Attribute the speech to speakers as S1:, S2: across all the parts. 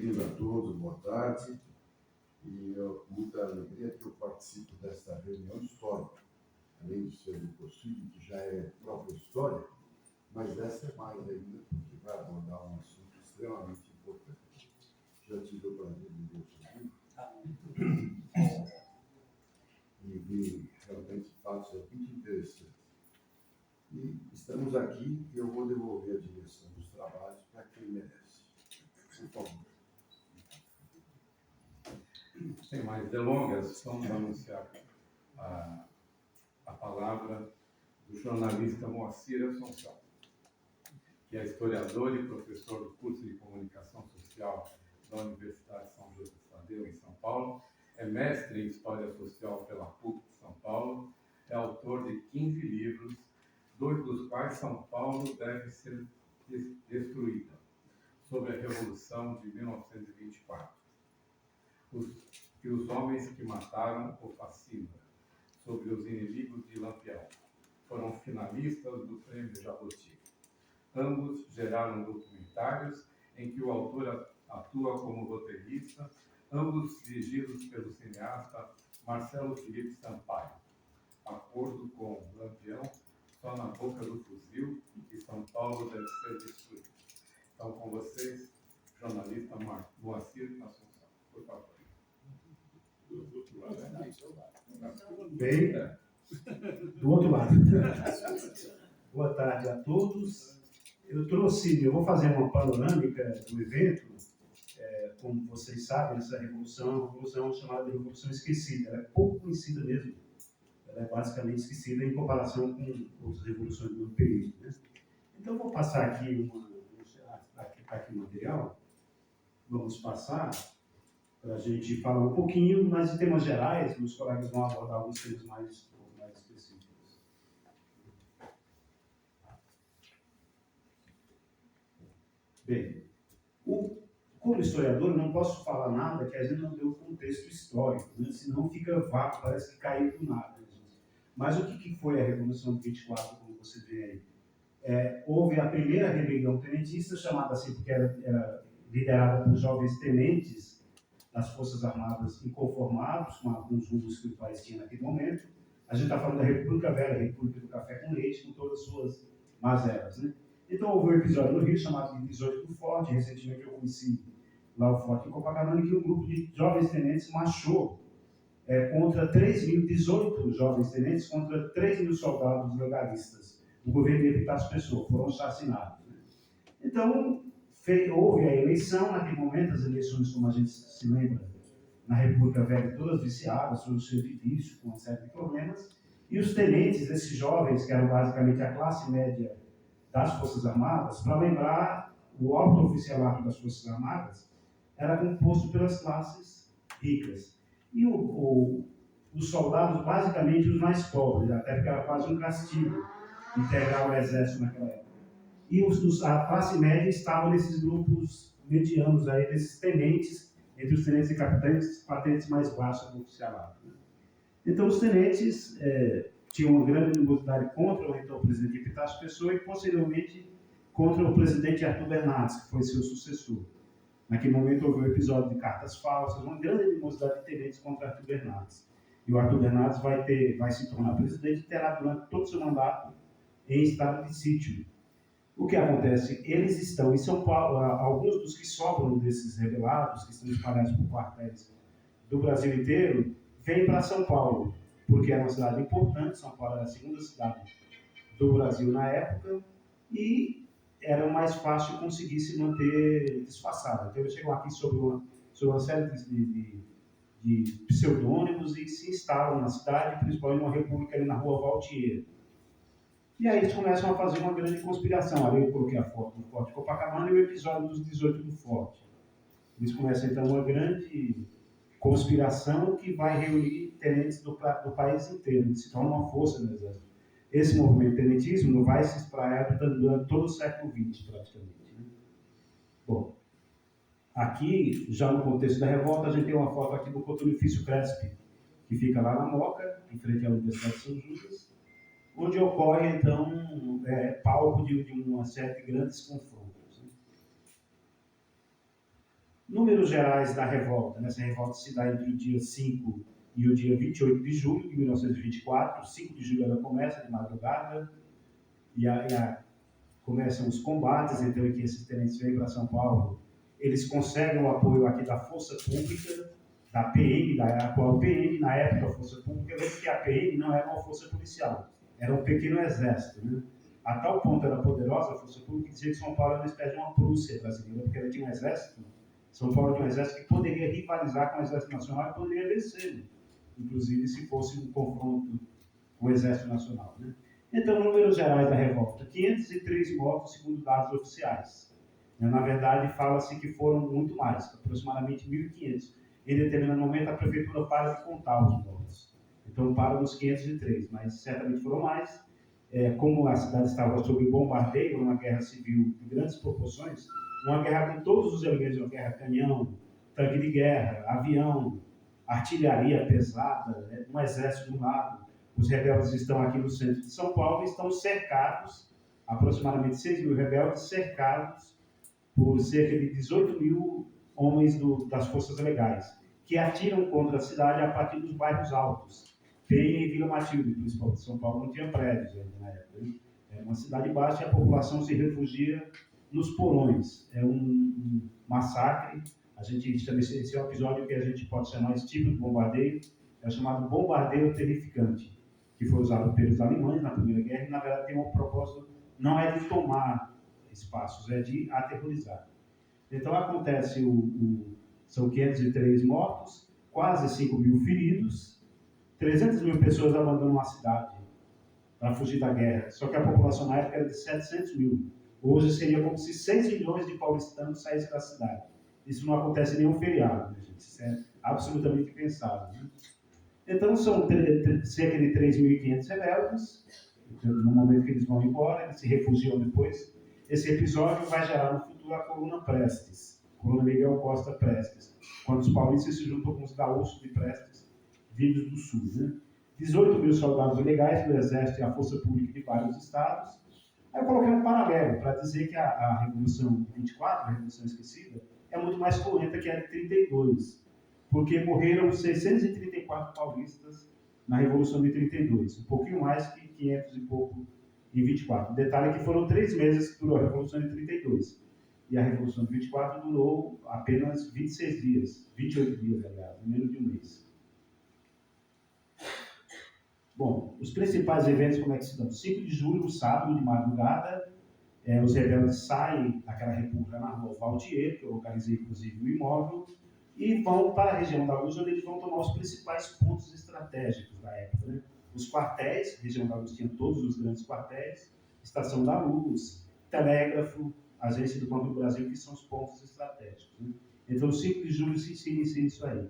S1: Bem-vindo a todos, boa tarde. E com muita alegria que eu participo desta reunião histórica. Além de ser do COSFIG, que já é própria história, mas dessa é mais ainda, porque vai abordar um assunto extremamente importante. Já tive o prazer de ver o seu livro e vi realmente fatos muito interessantes. E estamos aqui e eu vou devolver a direção dos trabalhos para quem merece. Por favor.
S2: Sem mais delongas, vamos anunciar a palavra do jornalista Moacir Assunção, que é historiador e professor do curso de Comunicação Social da Universidade São José Tadeu, em São Paulo, é mestre em História Social pela PUC de São Paulo, é autor de 15 livros, 2 dos quais São Paulo deve ser destruída, sobre a Revolução de 1924. Os homens que mataram o fascismo, sobre os inimigos de Lampião, foram finalistas do Prêmio Jabuti. Ambos geraram documentários em que o autor atua como roteirista, ambos dirigidos pelo cineasta Marcelo Felipe Sampaio. Acordo com Lampião, só na boca do fuzil, e São Paulo deve ser destruído. Então, com vocês, jornalista Moacir Assunção, por favor.
S3: Bem, do outro lado. Boa tarde a todos. Eu vou fazer uma panorâmica do evento. Como vocês sabem, essa revolução é uma revolução chamada de Revolução Esquecida. Ela é pouco conhecida mesmo. Ela é basicamente esquecida em comparação com outras revoluções do período, né? Então, eu vou passar aqui aqui o material. Vamos passar para a gente falar um pouquinho, mas em temas gerais, os colegas vão abordar alguns temas mais específicos. Bem, como historiador, eu não posso falar nada que a gente não deu contexto histórico, né? Senão fica vago, parece que caiu do nada. Mas o que foi a Revolução de 24, como você vê aí? Houve a primeira rebelião tenentista, chamada assim porque era liderada por jovens tenentes das Forças Armadas inconformados com alguns rumos que o país tinha naquele momento. A gente está falando da República Velha, a República do Café com Leite, com todas as suas mazelas, né? Então, houve um episódio no Rio chamado de 18 do Forte. Recentemente eu conheci lá o Forte em Copacabana, em que um grupo de jovens tenentes marchou contra 18 jovens tenentes contra 3 mil soldados legalistas. O governo de Epitácio Pessoa foram assassinados, né? Então, houve a eleição. Naquele momento, as eleições, como a gente se lembra, na República Velha, todas viciadas, todas cheias de vício, com uma série de problemas, e os tenentes, esses jovens, que eram basicamente a classe média das Forças Armadas, para lembrar, o alto oficialato das Forças Armadas era composto pelas classes ricas. E os soldados, basicamente, os mais pobres, até porque era quase um castigo integrar o exército naquela época. E a classe média estava nesses grupos medianos aí, desses tenentes, entre os tenentes e capitães, patentes mais baixas do oficialato, né? Então, os tenentes tinham uma grande animosidade contra o então presidente Epitácio Pessoa e, posteriormente, contra o presidente Arthur Bernardes, que foi seu sucessor. Naquele momento, houve um episódio de cartas falsas, uma grande animosidade de tenentes contra Arthur Bernardes. E o Arthur Bernardes vai se tornar presidente e terá, durante todo o seu mandato, em estado de sítio. O que acontece? Eles estão em São Paulo, alguns dos que sobram desses rebelados, que estão espalhados por quartéis do Brasil inteiro, vêm para São Paulo, porque era uma cidade importante. São Paulo era a segunda cidade do Brasil na época, e era mais fácil conseguir se manter disfarçado. Então, eles chegam aqui sob uma série de pseudônimos e se instalam na cidade, principalmente numa república ali na rua Valtier. E aí eles começam a fazer uma grande conspiração. Ali eu coloquei a foto do Forte Copacabana e o episódio dos 18 do Forte. Eles começam, então, uma grande conspiração que vai reunir tenentes do país inteiro. Eles se torna uma força no exército. Esse movimento tenetismo vai se espraiar durante todo o século XX, praticamente, né? Bom, aqui, já no contexto da revolta, a gente tem uma foto aqui do Cotonifício Crespi, que fica lá na Moca, em frente à Universidade de São Judas, onde ocorre, então, palco de uma série de grandes confrontos, né? Números gerais da revolta. Essa revolta se dá entre o dia 5 e o dia 28 de julho de 1924. 5 de julho ela começa de madrugada e começam os combates. Então, aqui esses tenentes vêm para São Paulo. Eles conseguem o apoio aqui da Força Pública, da PM, da atual PM, na época a Força Pública. Lembra que a PM não era uma força policial, era um pequeno exército, né? A tal ponto era poderosa a Força Pública que dizia que São Paulo era uma espécie de uma Prússia brasileira, porque ela tinha um exército. São Paulo tinha um exército que poderia rivalizar com o Exército Nacional e poderia vencer, inclusive se fosse um confronto com o Exército Nacional, né? Então, números gerais da revolta: 503 mortos, segundo dados oficiais. Na verdade, fala-se que foram muito mais, aproximadamente 1.500. Em determinado momento, a prefeitura para de contar os mortos. Então, para nos 503, mas certamente foram mais. Como a cidade estava sob bombardeio, uma guerra civil de grandes proporções, uma guerra com todos os elementos, uma guerra canhão, tanque de guerra, avião, artilharia pesada, um exército de um lado. Os rebeldes estão aqui no centro de São Paulo e estão cercados, aproximadamente 6 mil rebeldes cercados por cerca de 18 mil homens das forças legais, que atiram contra a cidade a partir dos bairros altos. Penha e Vila Matilde, principalmente. São Paulo não tinha prédios ainda na época. Era uma cidade baixa e a população se refugia nos porões. É um massacre. A gente estabeleceu esse episódio que a gente pode chamar esse tipo de bombardeio, é chamado bombardeio terrificante, que foi usado pelos alemães na Primeira Guerra e, na verdade, tem um propósito, não é de tomar espaços, é de aterrorizar. Então, acontece são 503 mortos, quase 5 mil feridos, 300 mil pessoas abandonam a cidade para fugir da guerra. Só que a população na época era de 700 mil. Hoje seria como se 6 milhões de paulistanos saíssem da cidade. Isso não acontece em nenhum feriado, né, gente? Isso é absolutamente pensável, né? Então, são cerca de 3.500 rebeldes. No momento que eles vão embora, eles se refugiam depois. Esse episódio vai gerar no futuro a coluna Prestes, coluna Miguel Costa Prestes, quando os paulistas se juntam com os gaúchos de Prestes, vindos do sul, né? 18 mil soldados legais do Exército e a Força Pública de vários estados. Aí eu coloquei um paralelo para dizer que a Revolução de 24, a Revolução Esquecida, é muito mais cruenta que a de 32, porque morreram 634 paulistas na Revolução de 32, um pouquinho mais que 500 e pouco em 24. O detalhe é que foram 3 meses que durou a Revolução de 32, e a Revolução de 24 durou apenas 26 dias, 28 dias, aliás, menos de um mês. Bom, os principais eventos, como é que se dão? 5 de julho, sábado, de madrugada, os rebeldes saem daquela república na rua Valtier, que eu localizei inclusive o imóvel, e vão para a região da Luz, onde eles vão tomar os principais pontos estratégicos da época, né? Os quartéis, a região da Luz tinha todos os grandes quartéis, Estação da Luz, Telégrafo, Agência do Banco do Brasil, que são os pontos estratégicos, né? Então, 5 de julho se inicia isso aí.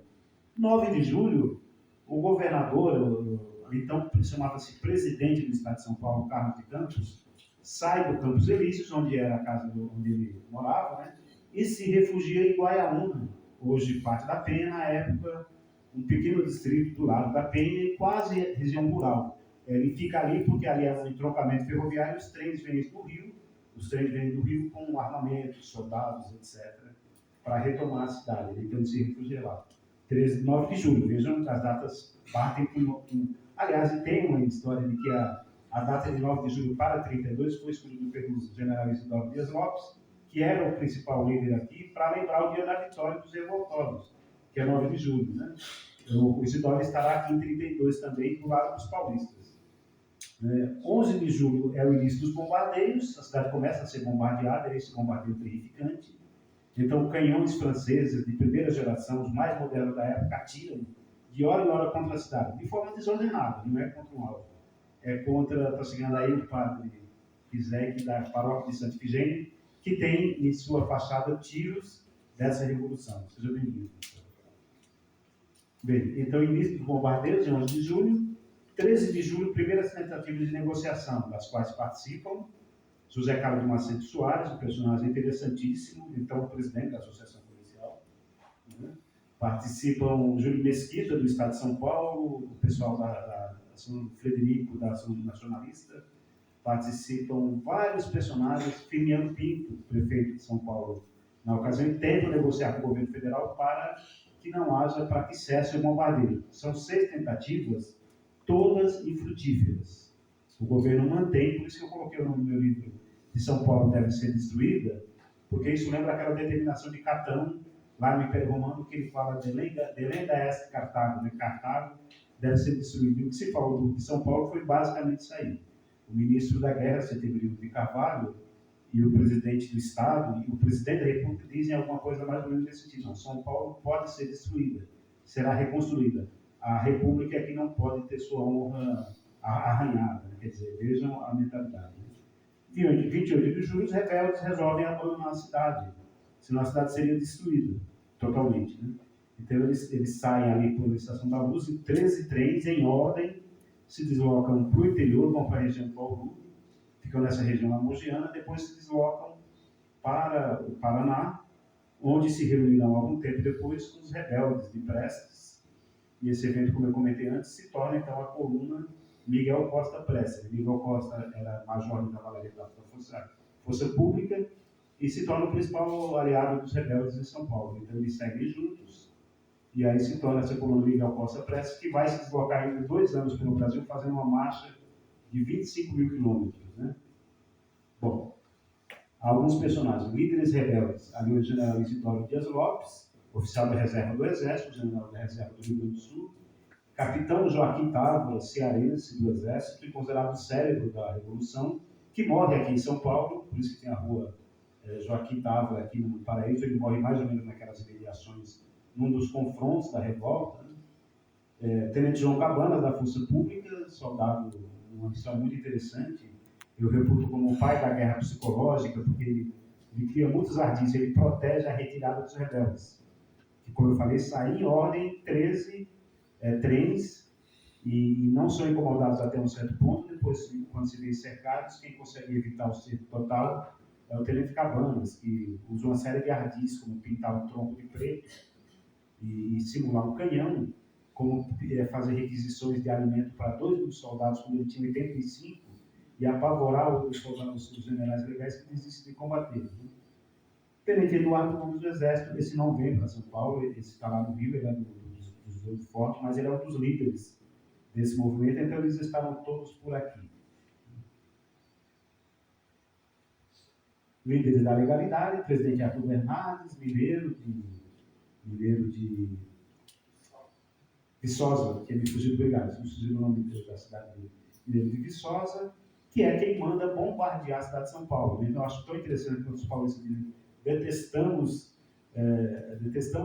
S3: 9 de julho, o governador, então chamava-se presidente do estado de São Paulo, Carlos de Campos, sai do Campos Elíseos, onde era a casa onde ele morava, né? E se refugia em Guaiaúna, hoje parte da Penha, na época um pequeno distrito do lado da Penha, quase região rural. Ele fica ali porque ali é um entroncamento ferroviário, os trens vêm do Rio com armamentos, soldados, etc., para retomar a cidade. Ele então se refugia lá. 9 de julho, vejam, as datas batem com... Aliás, tem uma história de que a data de 9 de julho para 32 foi escolhida pelos generais Isidoro Dias Lopes, que era o principal líder aqui, para lembrar o dia da vitória dos revoltosos, que é 9 de julho, né? O Isidoro estará aqui em 32 também, do lado dos paulistas. 11 de julho é o início dos bombardeios, a cidade começa a ser bombardeada, é esse bombardeio terrificante. Então, canhões franceses de primeira geração, os mais modernos da época, atiram de hora em hora contra a cidade, de forma desordenada, não é contra um alvo. É contra, está chegando aí o padre Pizek, da paróquia de Santa Ifigênia, que tem em sua fachada tiros dessa revolução. Seja bem-vindo. Bem, então, início dos bombardeios, 11 de julho. 13 de julho, primeiras tentativas de negociação, das quais participam José Carlos de Macedo Soares, um personagem interessantíssimo, então o presidente da Associação Policial, né? Participam Júlio Mesquita, do Estado de São Paulo, o pessoal da Ação Frederico, da Ação Nacionalista, participam vários personagens, Firmiano Pinto, prefeito de São Paulo na ocasião, intentam negociar com o governo federal para que cesse o bombardeio. São 6 tentativas, todas infrutíferas. O governo mantém, por isso que eu coloquei o nome do meu livro, de São Paulo deve ser destruída, porque isso lembra aquela determinação de Catão, lá no Império Romano, que ele fala de lenda est Cartago, né? Cartago deve ser destruído. E o que se falou de São Paulo foi basicamente isso aí. O ministro da Guerra, Setembrino de Carvalho, e o presidente do Estado, e o presidente da República dizem alguma coisa mais ou menos nesse sentido. Não, São Paulo pode ser destruída, será reconstruída. A República é que não pode ter sua honra arranhada. Né? Quer dizer, vejam a mentalidade. Né? 28 de julho, os rebeldes resolvem abandonar a cidade, senão a cidade seria destruída totalmente. Né? Então, eles saem ali pela Estação da Luz, e 13 trens, em ordem, se deslocam para o interior, vão para a região do Bauru, ficam nessa região lamogiana, depois se deslocam para o Paraná, onde se reunirão algum tempo depois com os rebeldes de Prestes. E esse evento, como eu comentei antes, se torna então a coluna Miguel Costa Prestes. Miguel Costa era major de cavalaria da Força Pública e se torna o principal aliado dos rebeldes em São Paulo. Então eles seguem juntos. E aí se torna essa coluna Miguel Costa Prestes, que vai se deslocar ainda 2 anos pelo Brasil, fazendo uma marcha de 25 mil quilômetros. Né? Bom, alguns personagens, líderes rebeldes, ali o general Isidoro Dias Lopes, oficial da reserva do Exército, general da reserva do Rio Grande do Sul, capitão Joaquim Távora, cearense do Exército e considerado o cérebro da Revolução, que morre aqui em São Paulo, por isso que tem a rua Joaquim Távora aqui no Paraíso. Ele morre mais ou menos naquelas imediações, num dos confrontos da revolta. Né? Tenente João Cabanas, da Força Pública, soldado, uma história muito interessante. Eu reputo como o pai da guerra psicológica, porque ele cria muitos ardis, ele protege a retirada dos rebeldes. Que, como eu falei, saem em ordem 13 trens e não são incomodados até um certo ponto. Depois, quando se vê cercados, quem consegue evitar o cerco total é o Tenente Cabanas, que usa uma série de ardis, como pintar um tronco de preto e simular um canhão, como fazer requisições de alimento para 2.000 soldados quando ele tinha 85, e apavorar os generais legais que desistem de combater. Né? Tenente Eduardo Gomes do Exército, esse não vem para São Paulo, esse está lá no Rio, ele é dos dois fortes, mas ele é um dos líderes desse movimento, então eles estavam todos por aqui. Líderes da legalidade, presidente Arthur Bernardes, mineiro de Viçosa, que é me fugiu do brigado, me fugiu o nome da cidade dele, mineiro de Viçosa, que é quem manda bombardear a cidade de São Paulo. Então, eu acho tão interessante quando os paulistas dizem detestamos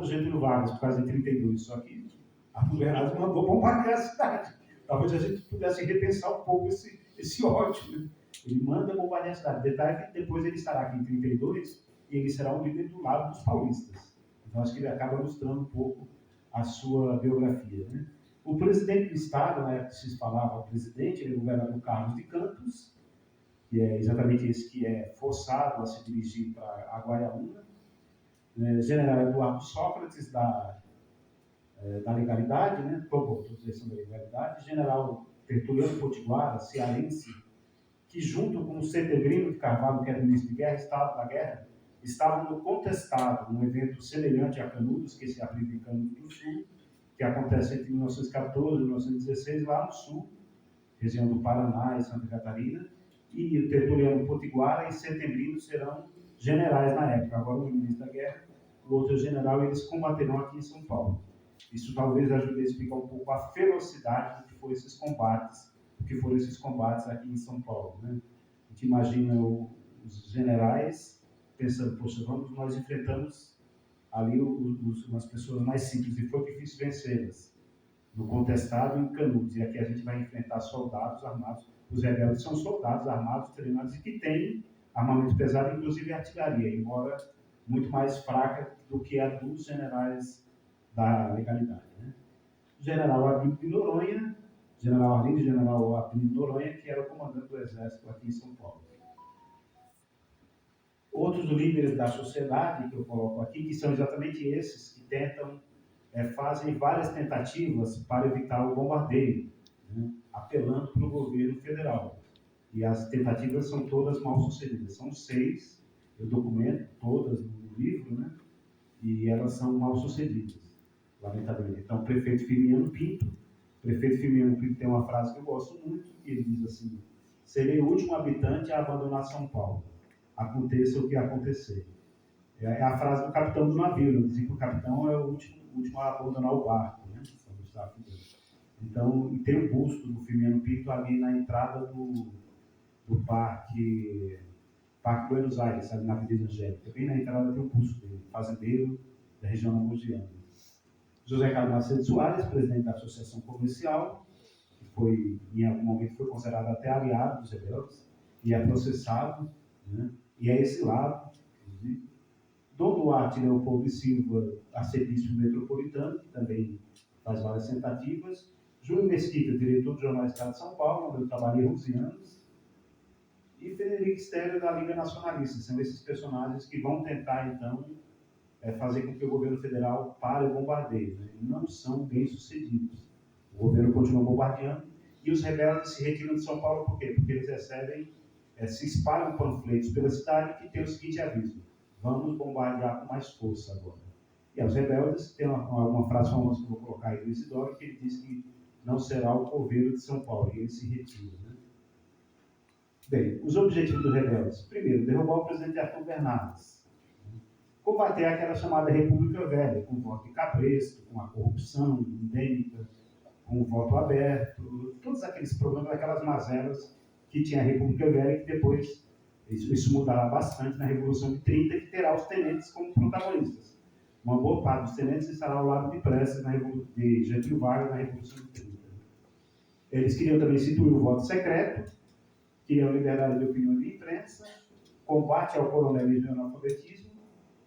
S3: Getúlio Vargas por causa de 32, só que Arthur Bernardes mandou bombardear a cidade. Talvez a gente pudesse repensar um pouco esse ódio. Né? Ele manda bombardear a cidade. Detalhe que depois ele estará aqui em 32 e ele será um líder do lado dos paulistas. Então, acho que ele acaba mostrando um pouco a sua biografia. Né? O presidente do Estado, na época que se falava o presidente, ele é o governador Carlos de Campos, que é exatamente esse que é forçado a se dirigir para a Guaiaúna. General Eduardo Sócrates, da legalidade, né? Da legalidade. General Tertuliano Potiguara, cearense, que junto com o Setembrino de Carvalho, que era ministro de guerra, Estado da Guerra, estavam no contestado, num evento semelhante a Canudos, que se aplica em Canudos do Sul, que acontece entre 1914 e 1916, lá no sul, região do Paraná e Santa Catarina, e o Tertuliano Potiguara e Setembrino serão generais na época. Agora o ministro da Guerra, o outro general, eles combaterão aqui em São Paulo. Isso talvez ajude a explicar um pouco a ferocidade do que foram esses combates, aqui em São Paulo. Né? A gente imagina os generais pensando, poxa, nós enfrentamos ali umas pessoas mais simples e foi difícil vencê-las no contestado em Canudos, e aqui a gente vai enfrentar soldados armados. Os rebeldes são soldados armados, treinados e que têm armamento pesado, inclusive artilharia, embora muito mais fraca do que a dos generais da legalidade. Né? General Arlindo de Noronha, General Arlindo e General Arlindo de Noronha, que era o comandante do Exército aqui em São Paulo. Outros líderes da sociedade que eu coloco aqui, que são exatamente esses que tentam, fazem várias tentativas para evitar o bombardeio, né? Apelando para o governo federal. E as tentativas são todas mal sucedidas. São 6, eu documento todas no do livro, né? E elas são mal sucedidas, lamentavelmente. Então, o prefeito Firmino Pinto tem uma frase que eu gosto muito, que ele diz assim: serei o último habitante a abandonar São Paulo, aconteça o que acontecer. É a frase do capitão do navio, né? Dizia que o capitão é o último a abandonar o barco, né? Então, e tem o busto do Firmino Pinto ali na entrada do Parque Buenos Aires, ali na Avenida Angélica. Bem na entrada tem o busto dele, fazendeiro da região lagoziana. José Carlos Macedo Soares, presidente da Associação Comercial, que em algum momento foi considerado até aliado dos rebeldes, e é processado, né? E é exilado, inclusive. Dom Duarte Leopoldo e Silva, arcebispo metropolitano, que também faz várias tentativas. Júlio Mesquita, diretor do Jornal Estado de São Paulo, onde eu trabalhei 11 anos. E Frederico Stélio, da Liga Nacionalista. São esses personagens que vão tentar, então, fazer com que o governo federal pare o bombardeio, né? E não são bem-sucedidos. O governo continua bombardeando e os rebeldes se retiram de São Paulo por quê? Porque eles recebem, se espalham panfletos pela cidade que tem o seguinte aviso: vamos bombardear com mais força agora. E os rebeldes, tem uma frase famosa que eu vou colocar aí do Isidoro, que ele diz que não será o coveiro de São Paulo, e ele se retira, né? Bem, os objetivos dos rebeldes: primeiro, derrubar o presidente Arthur Bernardes, combater aquela chamada República Velha, com o voto de cabresto, com a corrupção endêmica, com o voto aberto, todos aqueles problemas, aquelas mazelas que tinha a República Velha, que depois isso mudará bastante na Revolução de 30, que terá os tenentes como protagonistas. Uma boa parte dos tenentes estará ao lado de Prestes, de Getúlio Vargas, na Revolução de 30. Eles queriam também instituir o voto secreto, queriam liberdade de opinião de imprensa, combate ao coronelismo e ao analfabetismo,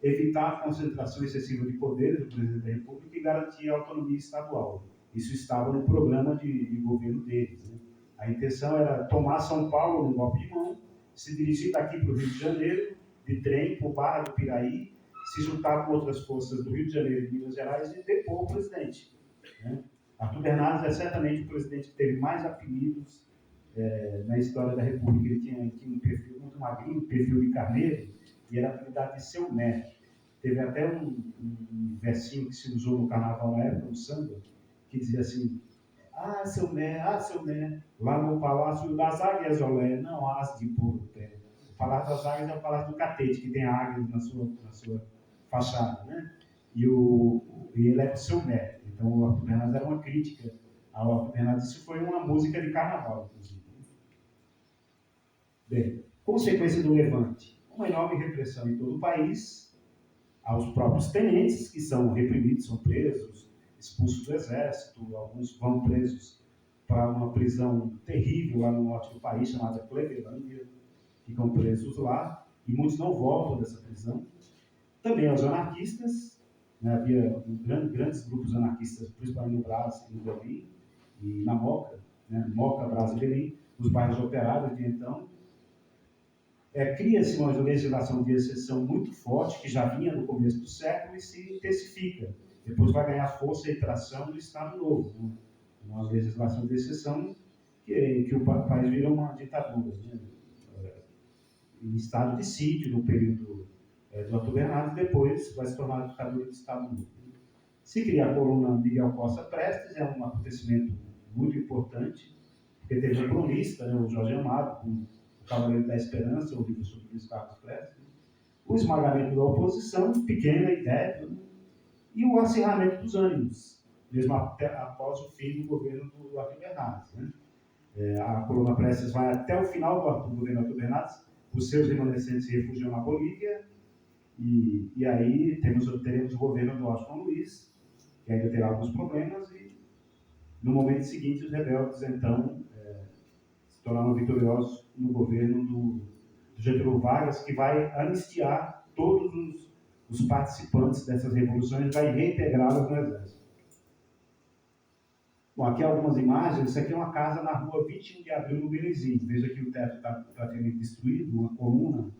S3: evitar a concentração excessiva de poderes do presidente da República e garantir a autonomia estadual. Isso estava no programa de governo deles, né? A intenção era tomar São Paulo no golpe de mão, se dirigir daqui para o Rio de Janeiro, de trem para o Barra do Piraí, se juntar com outras forças do Rio de Janeiro e de Minas Gerais e depor o presidente, né? Arthur Bernardes é certamente o presidente que teve mais apelidos na história da República. Ele tinha um perfil muito magrinho, um perfil de carneiro, e era apelidado de Seu Né. Teve até um versinho que se usou no carnaval na época, no samba, que dizia assim: Seu Né, lá no Palácio das Águias, olé, não há as de pôr o pé. O Palácio das Águias é o Palácio do Catete, que tem águias na sua fachada, né? E ele é o Seu Né. Então, o Arthur Bernardes era uma crítica ao Arthur Bernardes. Isso foi uma música de carnaval, inclusive. Bem, consequência do levante: uma enorme repressão em todo o país, aos próprios tenentes, que são reprimidos, são presos, expulsos do exército, alguns vão presos para uma prisão terrível lá no norte do país, chamada Clevelândia, ficam presos lá, e muitos não voltam dessa prisão. Também aos anarquistas, né? Havia grandes grupos anarquistas, principalmente no Brás e no Belém, e na Moca, né? Moca, Brás e Belém, nos bairros operários de então. Cria-se uma legislação de exceção muito forte, que já vinha no começo do século e se intensifica. Depois vai ganhar força e tração do Estado Novo, né? Uma legislação de exceção que o país vira uma ditadura, né? Em estado de sítio, no período do Arthur Bernardes, depois vai se tornar a ditadura do Estado Novo. Se cria a coluna Miguel Costa Prestes, é um acontecimento muito importante, porque teve um cronista, né, o Jorge Amado, com o Cavaleiro da Esperança, o livro sobre Luiz Carlos Prestes, o esmagamento da oposição, pequena e débil, né? E o acirramento dos ânimos, mesmo após o fim do governo do Arthur Bernardes, né? A coluna Prestes vai até o final do governo Arthur Bernardes, os seus remanescentes se refugiam na Bolívia, e aí teremos o governo do Washington Luiz, que ainda terá alguns problemas, e no momento seguinte os rebeldes, então, se tornaram vitoriosos no governo do Getúlio Vargas, que vai anistiar todos os participantes dessas revoluções, vai reintegrá-los no exército. Bom, aqui algumas imagens. Isso aqui é uma casa na rua 21 de Abril, no Belenzinho. Veja que o teto está praticamente destruído, uma coluna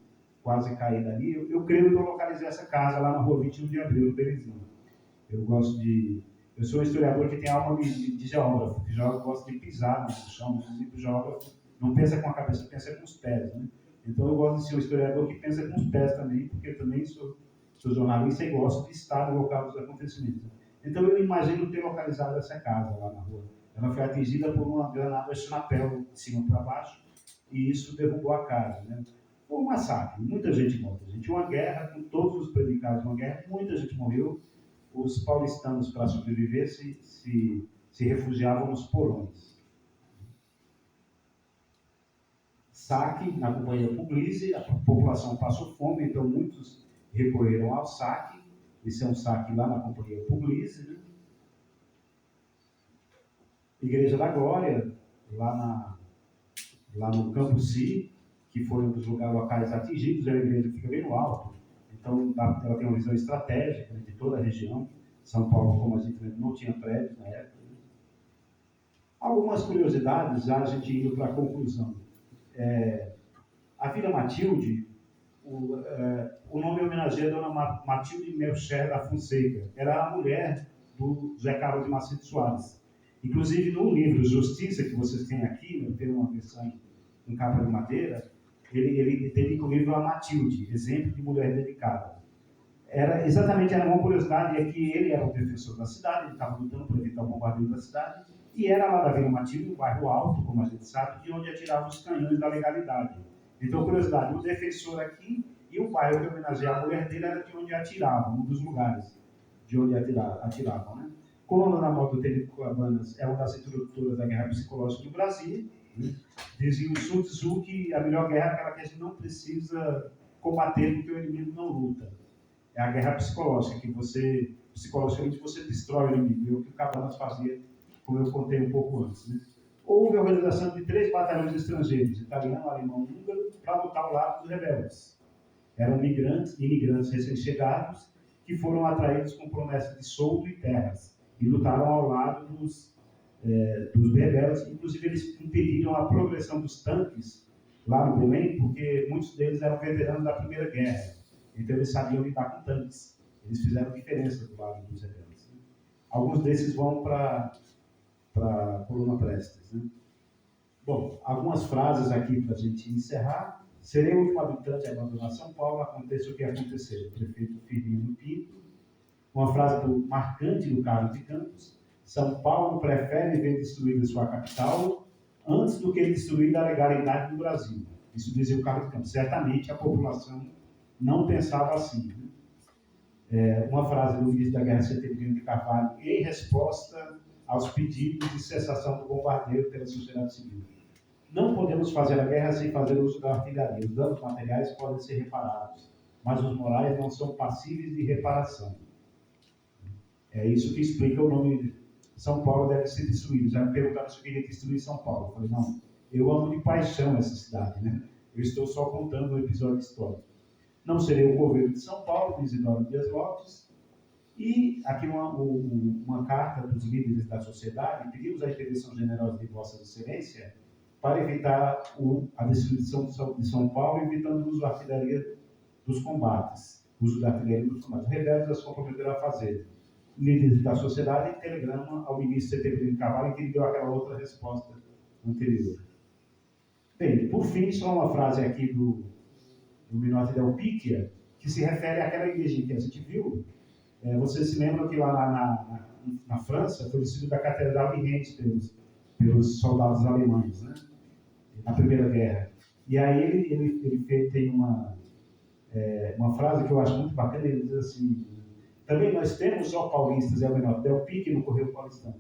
S3: quase caída ali. Eu creio que eu localizei essa casa lá na rua 21 de Abril, no Belenzinho. Eu sou um historiador que tem alma de geógrafo, que gosta de pisar no chão, o geógrafo não pensa com a cabeça, pensa com os pés, né? Então eu gosto de ser um historiador que pensa com os pés também, porque eu também sou sou jornalista e gosto de estar no local dos acontecimentos. Então eu imagino ter localizado essa casa lá na rua. Ela foi atingida por uma granada Schnapel de cima para baixo e isso derrubou a casa, né? Foi um massacre, muita gente morta. Uma guerra com todos os predicados de uma guerra, muita gente morreu. Os paulistanos, para sobreviver, se refugiavam nos porões. Saque na companhia Puglisi, a população passou fome, então muitos recorreram ao saque. Esse é um saque lá na companhia Puglisi, né? Igreja da Glória, lá no Campo Si, que foi um dos locais atingidos, é uma igreja que fica bem no alto. Então, ela tem uma visão estratégica de toda a região. São Paulo, como a gente vê, não tinha prédios na época. Algumas curiosidades, já a gente indo para a conclusão. A Vila Matilde, o nome homenageia a dona Matilde Melcher da Fonseca. Era a mulher do José Carlos de Macedo Soares. Inclusive, no livro Justiça, que vocês têm aqui, né, tem uma versão em capa de madeira, ele dedica o livro a Matilde, exemplo de mulher dedicada. Era uma curiosidade, é que ele era o defensor da cidade, ele estava lutando para evitar o bombardeio da cidade, e era lá da Vila Matilde, um bairro alto, como a gente sabe, de onde atiravam os canhões da legalidade. Então, curiosidade, o defensor aqui e o bairro que homenageia a mulher dele era de onde atiravam, um dos lugares de onde atiravam, né? Coluna na Moto Tênis Cabanas é uma das introdutoras da guerra psicológica do Brasil. Dizia o Sun Tzu que a melhor guerra é aquela que a gente não precisa combater porque o inimigo não luta. É a guerra psicológica, que psicologicamente você destrói o inimigo. É o que o Cabanas fazia, como eu contei um pouco antes, né? Houve a organização de 3 batalhões estrangeiros, italiano, alemão e húngaro, para lutar ao lado dos rebeldes. Eram imigrantes recém-chegados, que foram atraídos com promessas de soldo e terras, e lutaram ao lado dos rebeldes. Inclusive, eles impediram a progressão dos tanques lá no Belém, porque muitos deles eram veteranos da Primeira Guerra. Então, eles sabiam lidar com tanques. Eles fizeram diferença do lado dos rebeldes. Alguns desses vão para a coluna Prestes, né? Bom, algumas frases aqui para a gente encerrar. Serei o último habitante a abandonar São Paulo, aconteça o que acontecer. O prefeito Firmino Pinto. Uma frase marcante do Carlos de Campos: São Paulo prefere ver destruída sua capital antes do que destruir a legalidade do Brasil. Isso dizia o Carlos de Campos. Certamente a população não pensava assim, né? Uma frase do ministro da Guerra Severino de Carvalho, em resposta aos pedidos de cessação do bombardeio pela sociedade civil: não podemos fazer a guerra sem fazer uso da artilharia. Os danos materiais podem ser reparados, mas os morais não são passíveis de reparação. É isso que explica o nome São Paulo deve ser destruído. Já me perguntaram se eu queria destruir São Paulo. Eu falei, não, eu amo de paixão essa cidade, né? Eu estou só contando um episódio histórico. Não serei o governo de São Paulo, diz Isidoro Dias Lopes. E aqui uma carta dos líderes da sociedade: pedimos a intervenção generosa de Vossa Excelência para evitar a destruição de São Paulo, evitando o uso da artilharia dos combates. Os rebeldes as comprometeram a fazer. Líderes da sociedade, em telegrama ao ministro Severino Carvalho, que ele deu aquela outra resposta anterior. Bem, por fim, só uma frase aqui do Minotti Del Picchia, que se refere àquela igreja que a gente viu. Vocês se lembram que lá na França foi destruída a Catedral de Reims pelos soldados alemães, né? Na Primeira Guerra. E aí ele tem uma frase que eu acho muito bacana. Ele diz assim: também nós temos, ó paulistas, é o Minotti Del Picchia no Correio Paulistano,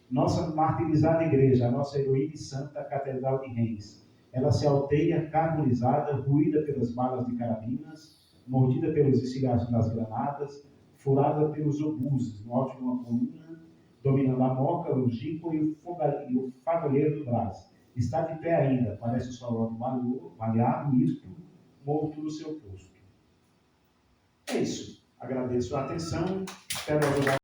S3: nossa martirizada igreja, a nossa heroína e santa Catedral de Reims. Ela se alteia, carbonizada, ruída pelas balas de carabinas, mordida pelos estilhaços das granadas, furada pelos obuses, no alto de uma coluna, dominando a moca, o ginkgo e o fagolheiro do brás. Está de pé ainda, parece o soldado baleado, misto, morto no seu posto. É isso. Agradeço a atenção. Espero ajudar.